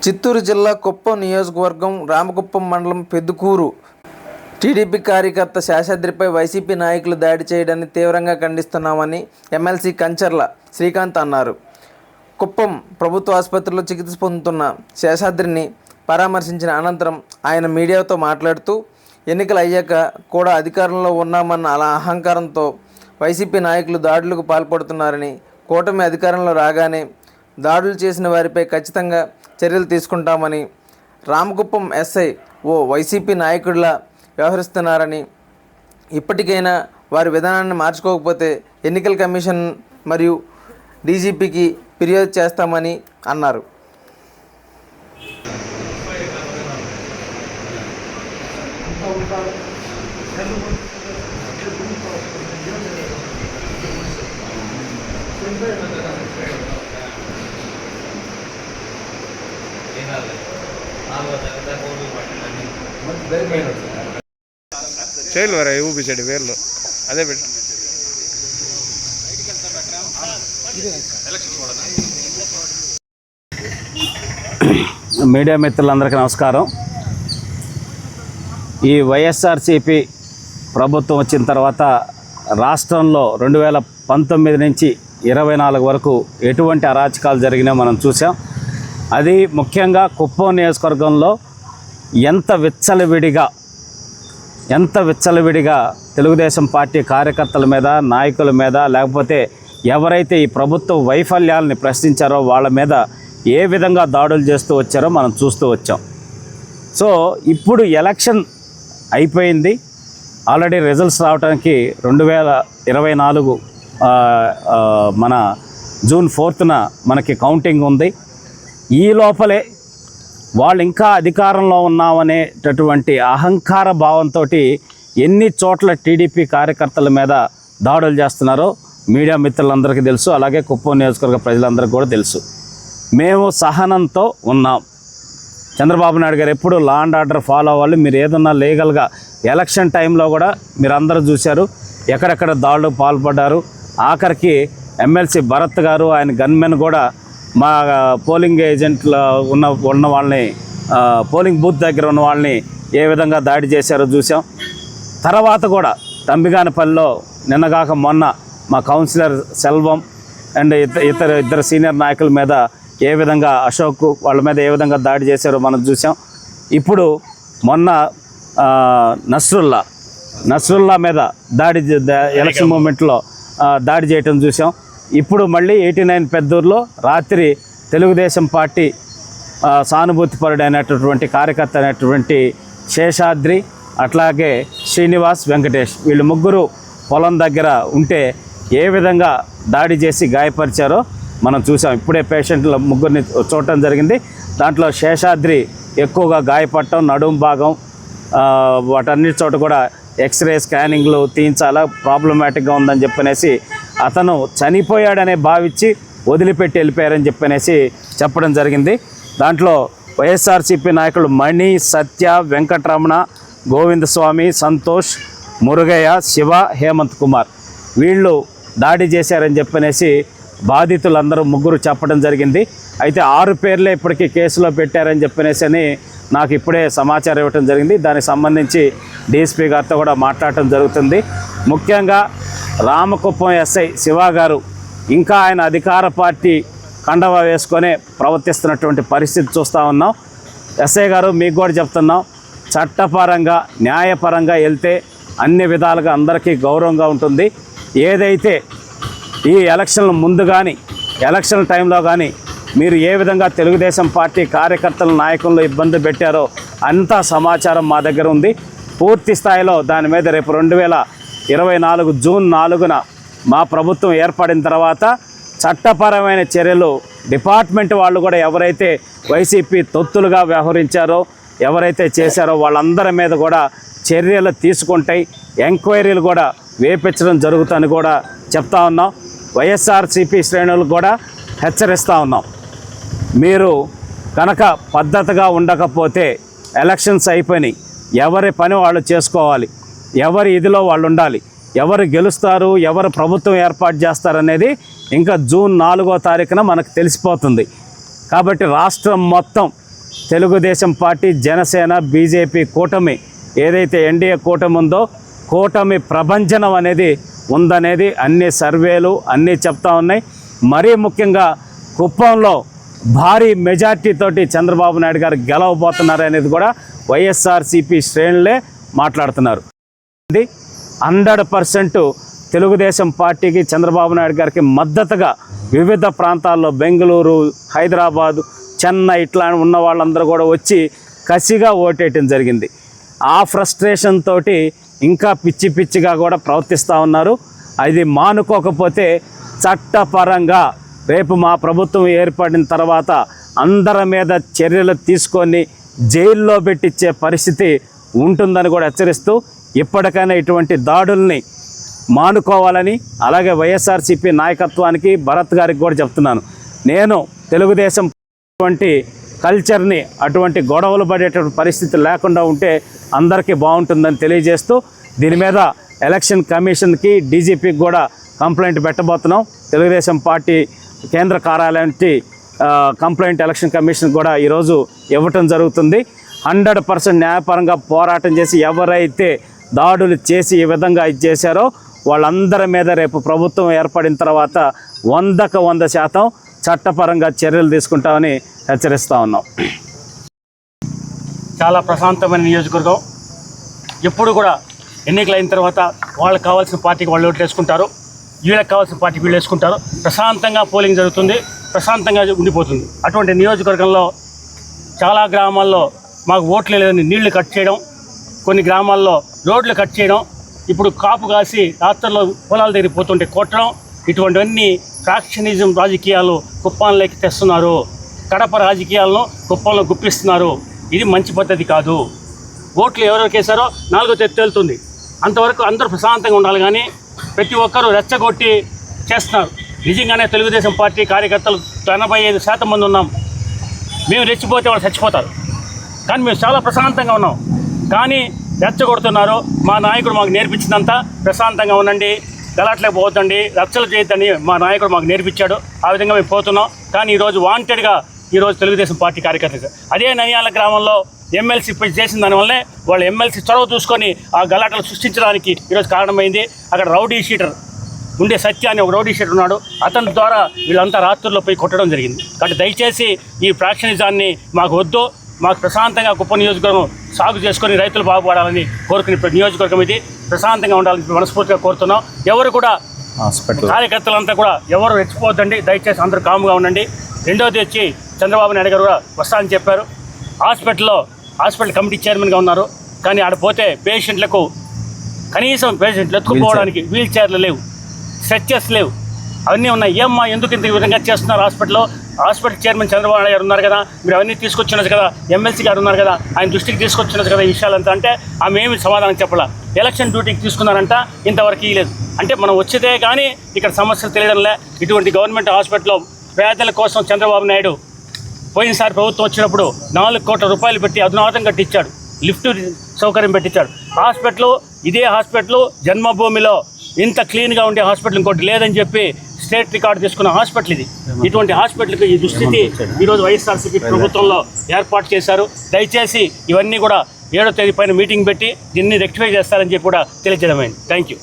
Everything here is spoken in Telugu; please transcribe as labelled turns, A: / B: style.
A: చిత్తూరు జిల్లా కుప్పం నియోజకవర్గం రామకుప్పం మండలం పెద్దుకూరు టీడీపీ కార్యకర్త శేషాద్రిపై వైసీపీ నాయకులు దాడి చేయడాన్ని తీవ్రంగా ఖండిస్తున్నామని ఎమ్మెల్సీ కంచర్ల శ్రీకాంత్ అన్నారు. కుప్పం ప్రభుత్వ ఆసుపత్రిలో చికిత్స పొందుతున్న శేషాద్రిని పరామర్శించిన అనంతరం ఆయన మీడియాతో మాట్లాడుతూ ఎన్నికలు అయ్యాక కూడా అధికారంలో ఉన్నామన్న అలా అహంకారంతో వైసీపీ నాయకులు దాడులకు పాల్పడుతున్నారని, కూటమి అధికారంలో రాగానే దాడులు చేసిన వారిపై ఖచ్చితంగా చర్యలు తీసుకుంటామని, రామకుప్పం ఎస్ఐ ఓ వైసీపీ నాయకుడిలా వ్యవహరిస్తున్నారని, ఇప్పటికైనా వారి విధానాన్ని మార్చుకోకపోతే ఎన్నికల కమిషన్ మరియు డీజీపీకి ఫిర్యాదు చేస్తామని అన్నారు.
B: చైలు వరా ఊపించాడు వేర్లు అదే పెట్ట
C: మీడియా మిత్రులందరికీ నమస్కారం. ఈ వైఎస్ఆర్సీపీ ప్రభుత్వం వచ్చిన తర్వాత రాష్ట్రంలో 2019 నుంచి 24 వరకు ఎటువంటి అరాచకాలు జరిగినా మనం చూసాం. అది ముఖ్యంగా కుప్పం నియోజకవర్గంలో ఎంత విచ్చలవిడిగా తెలుగుదేశం పార్టీ కార్యకర్తల మీద, నాయకుల మీద, లేకపోతే ఎవరైతే ఈ ప్రభుత్వ వైఫల్యాలని ప్రశ్నించారో వాళ్ళ మీద ఏ విధంగా దాడులు చేస్తూ వచ్చారో మనం చూస్తూ వచ్చాం. సో ఇప్పుడు ఎలక్షన్ అయిపోయింది, ఆల్రెడీ రిజల్ట్స్ రావడానికి 2024 మన జూన్ 4న మనకి కౌంటింగ్ ఉంది. ఈ లోపలే వాళ్ళు ఇంకా అధికారంలో ఉన్నామనేటటువంటి అహంకార భావంతో ఎన్ని చోట్ల టీడీపీ కార్యకర్తల మీద దాడులు చేస్తున్నారో మీడియా మిత్రులందరికీ తెలుసు, అలాగే కుప్పం నియోజకవర్గ ప్రజలందరికీ కూడా తెలుసు. మేము సహనంతో ఉన్నాం. చంద్రబాబు నాయుడు గారు ఎప్పుడు లా అండ్ ఆర్డర్ ఫాలో అవ్వాలి. మీరు ఏదన్నా లీగల్గా ఎలక్షన్ టైంలో కూడా మీరు అందరూ చూశారు ఎక్కడెక్కడ దాడులకు పాల్పడ్డారు. ఆఖరికి ఎమ్మెల్సీ భరత్ గారు, ఆయన గన్మెన్ కూడా మా పోలింగ్ ఏజెంట్లు ఉన్న వాళ్ళని, పోలింగ్ బూత్ దగ్గర ఉన్న వాళ్ళని ఏ విధంగా దాడి చేశారో చూసాం. తర్వాత కూడా తంబిగానపల్లిలో నిన్నగాక మొన్న మా కౌన్సిలర్ సెల్వం అండ్ ఇద్దరు సీనియర్ నాయకుల మీద ఏ విధంగా అశోక్ వాళ్ళ మీద ఏ విధంగా దాడి చేశారో మనం చూసాం. ఇప్పుడు మొన్న నస్రుల్లా మీద ఎలక్షన్ మూమెంట్లో దాడి చేయటం చూసాం. ఇప్పుడు మళ్ళీ 89 పెద్దూరులో రాత్రి తెలుగుదేశం పార్టీ సానుభూతిపరుడు అయినటువంటి కార్యకర్త అయినటువంటి శేషాద్రి, అట్లాగే శ్రీనివాస్, వెంకటేష్, వీళ్ళు ముగ్గురు పొలం దగ్గర ఉంటే ఏ విధంగా దాడి చేసి గాయపరిచారో మనం చూసాం. ఇప్పుడే పేషెంట్ల ముగ్గురిని చూడటం జరిగింది. దాంట్లో శేషాద్రి ఎక్కువగా గాయపడటం, నడుము భాగం, వాటన్నిటి చోట కూడా ఎక్స్రే స్కానింగ్లు తీయించాలా, ప్రాబ్లమాటిక్గా ఉందని చెప్పనేసి అతను చనిపోయాడనే భావించి వదిలిపెట్టి వెళ్ళిపోయారని చెప్పనేసి చెప్పడం జరిగింది. దాంట్లో వైఎస్ఆర్సీపీ నాయకులు మణి, సత్య, వెంకటరమణ, గోవిందస్వామి, సంతోష్, మురుగయ్య, శివ, హేమంత్ కుమార్ వీళ్ళు దాడి చేశారని చెప్పనేసి బాధితులందరూ ముగ్గురు చెప్పడం జరిగింది. అయితే 6 పేర్లే ఇప్పటికీ కేసులో పెట్టారని చెప్పనేసి నాకు ఇప్పుడే సమాచారం ఇవ్వటం జరిగింది. దానికి సంబంధించి డీఎస్పీ గారితో కూడా మాట్లాడటం జరుగుతుంది. ముఖ్యంగా రామకుప్పం ఎస్ఐ శివ గారు ఇంకా ఆయన అధికార పార్టీ కండవ వేసుకొని ప్రవర్తిస్తున్నటువంటి పరిస్థితి చూస్తూ ఉన్నాం. ఎస్ఐ గారు మీకు కూడా చెప్తున్నాం, చట్టపరంగా న్యాయపరంగా వెళ్తే అన్ని విధాలుగా అందరికీ గౌరవంగా ఉంటుంది. ఏదైతే ఈ ఎలక్షన్ల ముందు కానీ ఎలక్షన్ టైంలో కానీ మీరు ఏ విధంగా తెలుగుదేశం పార్టీ కార్యకర్తల నాయకులను ఇబ్బంది పెట్టారో అంతా సమాచారం మా దగ్గర ఉంది. పూర్తి స్థాయిలో దాని మీద రేపు 2024 జూన్ 4న మా ప్రభుత్వం ఏర్పడిన తర్వాత చట్టపరమైన చర్యలు డిపార్ట్మెంట్ వాళ్ళు కూడా ఎవరైతే వైసీపీ తొత్తులుగా వ్యవహరించారో, ఎవరైతే చేశారో వాళ్ళందరి మీద కూడా చర్యలు తీసుకుంటాయి. ఎంక్వైరీలు కూడా వేపించడం జరుగుతుందని కూడా చెప్తా ఉన్నాం. వైఎస్ఆర్సీపీ శ్రేణులు కూడా హెచ్చరిస్తూ ఉన్నాం. మీరు కనుక పద్ధతిగా ఉండకపోతే ఎలక్షన్స్ అయిపోయినాయి, ఎవరి పని వాళ్ళు చేసుకోవాలి, ఎవరి ఇదిలో వాళ్ళు ఉండాలి. ఎవరు గెలుస్తారు, ఎవరు ప్రభుత్వం ఏర్పాటు చేస్తారనేది ఇంకా జూన్ 4వ తారీఖున మనకు తెలిసిపోతుంది. కాబట్టి రాష్ట్రం మొత్తం తెలుగుదేశం పార్టీ, జనసేన, బీజేపీ కూటమి ఏదైతే ఎన్డీఏ కూటమి ఉందో కూటమి ప్రభంజనం అనేది ఉందనేది అన్ని సర్వేలు అన్నీ చెప్తా ఉన్నాయి. మరీ ముఖ్యంగా కుప్పంలో భారీ మెజార్టీతోటి చంద్రబాబు నాయుడు గారు గెలవబోతున్నారు అనేది కూడా వైఎస్ఆర్సీపీ శ్రేణులే మాట్లాడుతున్నారు. ఇది 100% తెలుగుదేశం పార్టీకి, చంద్రబాబు నాయుడు గారికి మద్దతుగా వివిధ ప్రాంతాల్లో బెంగళూరు, హైదరాబాదు, చెన్నై ఇట్లా ఉన్న వాళ్ళందరూ కూడా వచ్చి కసిగా ఓటేయటం జరిగింది. ఆ ఫ్రస్ట్రేషన్ తోటి ఇంకా పిచ్చి పిచ్చిగా కూడా ప్రవర్తిస్తూ ఉన్నారు. అది మానుకోకపోతే చట్టపరంగా రేపు మా ప్రభుత్వం ఏర్పడిన తర్వాత అందరి మీద చర్యలు తీసుకొని జైల్లో పెట్టించే పరిస్థితి ఉంటుందని కూడా హెచ్చరిస్తూ ఇప్పటికైనా ఇటువంటి దాడుల్ని మానుకోవాలని, అలాగే వైఎస్ఆర్సీపీ నాయకత్వానికి, భరత్ గారికి కూడా చెప్తున్నాను. నేను తెలుగుదేశం అటువంటి కల్చర్ని, అటువంటి గొడవలు పడేటువంటి పరిస్థితి లేకుండా ఉంటే అందరికీ బాగుంటుందని తెలియజేస్తూ దీని మీద ఎలక్షన్ కమిషన్కి, డీజీపీకి కూడా కంప్లైంట్ పెట్టబోతున్నాం. తెలుగుదేశం పార్టీ కేంద్ర కార్యాలయానికి కంప్లైంట్ ఎలక్షన్ కమిషన్ కూడా ఈరోజు ఇవ్వటం జరుగుతుంది. 100% న్యాయపరంగా పోరాటం చేసి ఎవరైతే దాడులు చేసి ఈ విధంగా చేశారో వాళ్ళందరి మీద రేపు ప్రభుత్వం ఏర్పడిన తర్వాత 100% చట్టపరంగా చర్యలు తీసుకుంటామని హెచ్చరిస్తూ ఉన్నాం.
D: చాలా ప్రశాంతమైన నియోజకవర్గం. ఎప్పుడు కూడా ఎన్నికలు అయిన తర్వాత వాళ్ళకి కావాల్సిన పార్టీకి వాళ్ళు ఓట్లు వేసుకుంటారు, వీళ్ళకి కావాల్సిన పార్టీకి వీళ్ళు వేసుకుంటారు. ప్రశాంతంగా పోలింగ్ జరుగుతుంది, ప్రశాంతంగా ఉండిపోతుంది. అటువంటి నియోజకవర్గంలో చాలా గ్రామాల్లో మాకు ఓట్లు లేదని నీళ్లు కట్ చేయడం, కొన్ని గ్రామాల్లో రోడ్లు కట్ చేయడం, ఇప్పుడు కాపు కాసి రాత్రుల్లో పొలాల దగ్గరికి పోతుంటే కొట్టడం, ఇటువంటివన్నీ ఫ్యాక్షనిజం రాజకీయాలు కుప్పంలోకి తెస్తున్నారు. కడప రాజకీయాలను కుప్పంలో గుప్పిస్తున్నారు. ఇది మంచి పద్ధతి కాదు. ఓట్లు ఎవరెవరికి వేశారో 4వ తేదీ తేలుతుంది. అంతవరకు అందరూ ప్రశాంతంగా ఉండాలి. కానీ ప్రతి ఒక్కరూ రెచ్చగొట్టి చేస్తున్నారు. నిజంగానే తెలుగుదేశం పార్టీ కార్యకర్తలు 85% మంది ఉన్నాం. మేము రెచ్చిపోతే వాళ్ళు చచ్చిపోతారు. కానీ మేము చాలా ప్రశాంతంగా ఉన్నాం. కానీ రెచ్చగొడుతున్నారు. మా నాయకుడు మాకు నేర్పించినంత ప్రశాంతంగా ఉండండి, గలాట్లేక పోతుండి, రచ్చలు చేయొద్దని మా నాయకుడు మాకు నేర్పించాడు. ఆ విధంగా మేము పోతున్నాం. కానీ ఈరోజు వాంటెడ్గా ఈరోజు తెలుగుదేశం పార్టీ కార్యకర్తలు అదే ననియాల గ్రామంలో ఎమ్మెల్సీ చేసిన దానివల్లే వాళ్ళు ఎమ్మెల్సీ చొరవ చూసుకొని ఆ గలాటలు సృష్టించడానికి ఈరోజు కారణమైంది. అక్కడ రౌడీ షీటర్ ఉండే సత్య అని ఒక రౌడీ షీటర్ ఉన్నాడు. అతని ద్వారా వీళ్ళంతా రాత్రుల్లో పోయి కొట్టడం జరిగింది. కాబట్టి దయచేసి ఈ ఫ్యాక్షనిజాన్ని మాకు వద్దు. మాకు ప్రశాంతంగా కుప్ప నియోజకవర్గం సాగు చేసుకొని రైతులు బాగుపడాలని కోరుకునే నియోజకవర్గం ఇది. ప్రశాంతంగా ఉండాలని మనస్ఫూర్తిగా కోరుతున్నాం. ఎవరు కూడా కార్యకర్తలంతా కూడా ఎవరు రెచ్చిపోవద్దండి. దయచేసి అందరూ కాముగా ఉండండి. రెండవది వచ్చి చంద్రబాబు నాయుడు గారు కూడా వస్తానని చెప్పారు. హాస్పిటల్ కమిటీ చైర్మన్గా ఉన్నారు. కానీ ఆడ పోతే పేషెంట్లకు కనీసం పేషెంట్లు ఎత్తుకుపోవడానికి వీల్ చైర్లు లేవు, స్ట్రెచ్చర్స్ లేవు, అవన్నీ ఉన్నాయి. ఏమ్మా ఎందుకు ఇంత విధంగా చేస్తున్నారు? హాస్పిటల్ చైర్మన్ చంద్రబాబు నాయుడు గారు ఉన్నారు కదా, మీరు అవన్నీ తీసుకొచ్చినది కదా, ఎమ్మెల్సీ గారు ఉన్నారు కదా, ఆయన దృష్టికి తీసుకొచ్చినది కదా ఈ విషయాలంతా. అంటే ఆమె ఏమి సమాధానం చెప్పాల. ఎలక్షన్ డ్యూటీకి తీసుకున్నారంట, ఇంతవరకు ఇవ్వలేదు. అంటే మనం వచ్చేదే కానీ ఇక్కడ సమస్యలు తెలియడంలే. ఇటువంటి గవర్నమెంట్ హాస్పిటల్లో పేదల కోసం చంద్రబాబు నాయుడు పోయినసారి ప్రభుత్వం వచ్చినప్పుడు 4 కోట్ల రూపాయలు పెట్టి అధునాతం కట్టించాడు, లిఫ్ట్ సౌకర్యం పెట్టించాడు. ఇదే హాస్పిటల్ జన్మభూమిలో ఇంత క్లీన్గా ఉండే హాస్పిటల్ ఇంకోటి లేదని చెప్పి స్టేట్ రికార్డు తీసుకున్న హాస్పిటల్ ఇది. ఇటువంటి హాస్పిటల్కి ఈ దుస్థితి ఈరోజు వైఎస్ఆర్సీపీ ప్రభుత్వంలో ఏర్పాటు చేశారు. దయచేసి ఇవన్నీ కూడా 7వ తేదీ పైన మీటింగ్ పెట్టి దీన్ని రెక్టిఫై చేస్తారని చెప్పి కూడా తెలియజేయడమైంది. Thank you.